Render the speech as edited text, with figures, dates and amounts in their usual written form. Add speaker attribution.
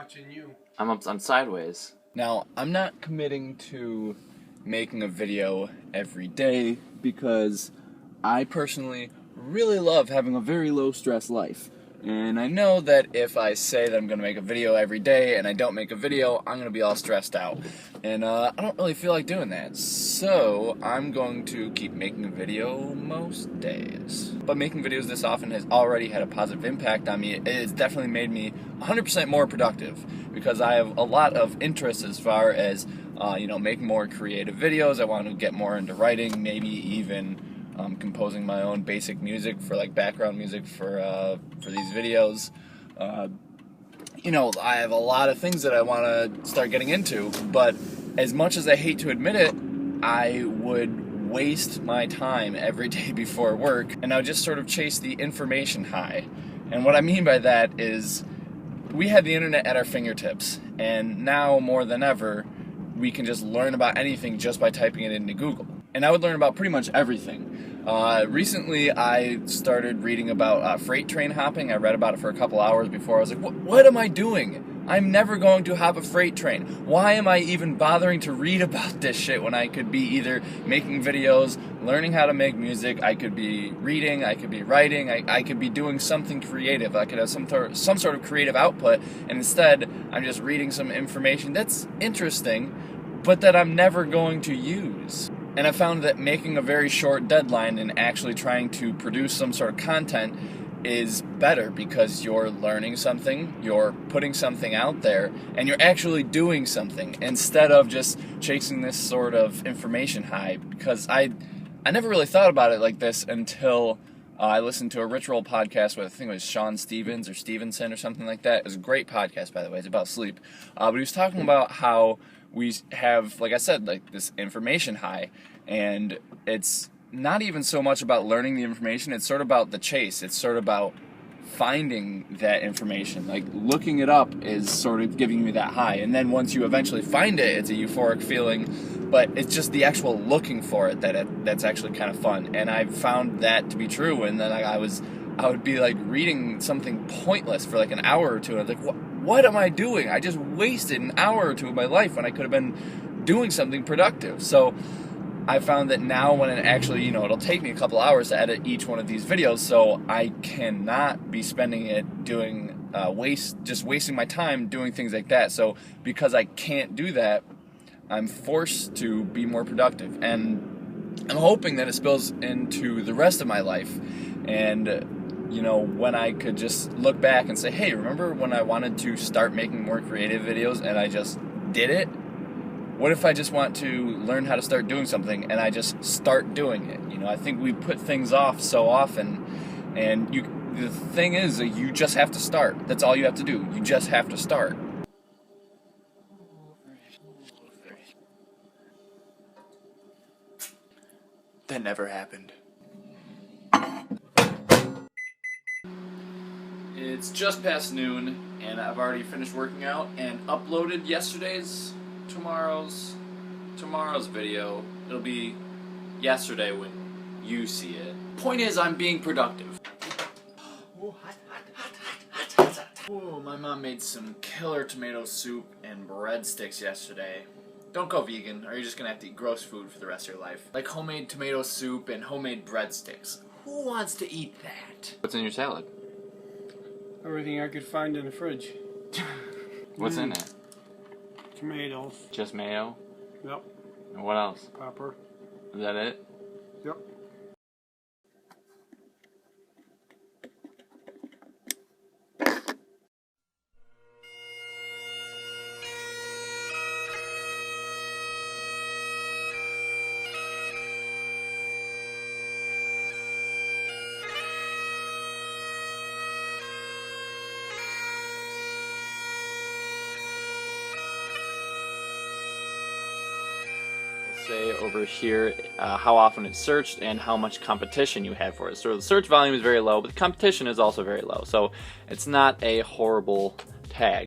Speaker 1: watching you.
Speaker 2: I'm sideways.
Speaker 3: Now, I'm not committing to making a video every day because I personally really love having a very low stress life. And I know that if I say that I'm going to make a video every day and I don't make a video, I'm going to be all stressed out. And I don't really feel like doing that. So I'm going to keep making a video most days. But making videos this often has already had a positive impact on me. It's definitely made me 100% more productive because I have a lot of interests as far as making more creative videos. I want to get more into writing, maybe even composing my own basic music for like background music for these videos. I have a lot of things that I want to start getting into, but as much as I hate to admit it, I would waste my time every day before work, and I would just sort of chase the information high. And what I mean by that is we have the internet at our fingertips, and now more than ever, we can just learn about anything just by typing it into Google. And I would learn about pretty much everything. Recently, I started reading about freight train hopping. I read about it for a couple hours before. I was like, what am I doing? I'm never going to hop a freight train. Why am I even bothering to read about this shit when I could be either making videos, learning how to make music, I could be reading, I could be writing, I could be doing something creative. I could have some sort of creative output, and instead, I'm just reading some information that's interesting, but that I'm never going to use. And I found that making a very short deadline and actually trying to produce some sort of content is better because you're learning something, you're putting something out there, and you're actually doing something instead of just chasing this sort of information high. Because I never really thought about it like this until I listened to a Rich Roll podcast with, I think it was Sean Stevens or Stevenson or something like that. It was a great podcast, by the way. It's about sleep. But he was talking about how we have, like I said, like this information high, and it's not even so much about learning the information, it's sort of about the chase. It's sort of about finding that information. Like, looking it up is sort of giving you that high, and then once you eventually find it, it's a euphoric feeling, but it's just the actual looking for it that's actually kind of fun. And I've found that to be true, and then I would be like reading something pointless for like an hour or two, and I was like, what am I doing? I just wasted an hour or two of my life when I could have been doing something productive. So I found that now when it actually, it'll take me a couple hours to edit each one of these videos, so I cannot be spending it doing wasting my time doing things like that. So because I can't do that, I'm forced to be more productive, and I'm hoping that it spills into the rest of my life. And when I could just look back and say, hey, remember when I wanted to start making more creative videos and I just did it? What if I just want to learn how to start doing something and I just start doing it? I think we put things off so often, and the thing is that you just have to start. That's all you have to do. You just have to start.
Speaker 2: That never happened.
Speaker 3: It's just past noon, and I've already finished working out and uploaded tomorrow's video. It'll be yesterday when you see it. Point is, I'm being productive. Ooh, my mom made some killer tomato soup and breadsticks yesterday. Don't go vegan, or you're just gonna have to eat gross food for the rest of your life. Like homemade tomato soup and homemade breadsticks. Who wants to eat that?
Speaker 2: What's in your salad?
Speaker 1: Everything I could find in the fridge.
Speaker 2: What's in it?
Speaker 1: Tomatoes.
Speaker 2: Just mayo?
Speaker 1: Yep.
Speaker 2: And what else?
Speaker 1: Pepper.
Speaker 2: Is that it?
Speaker 1: Yep.
Speaker 2: Say over here how often it's searched and how much competition you have for it. So the search volume is very low, but the competition is also very low. So it's not a horrible tag.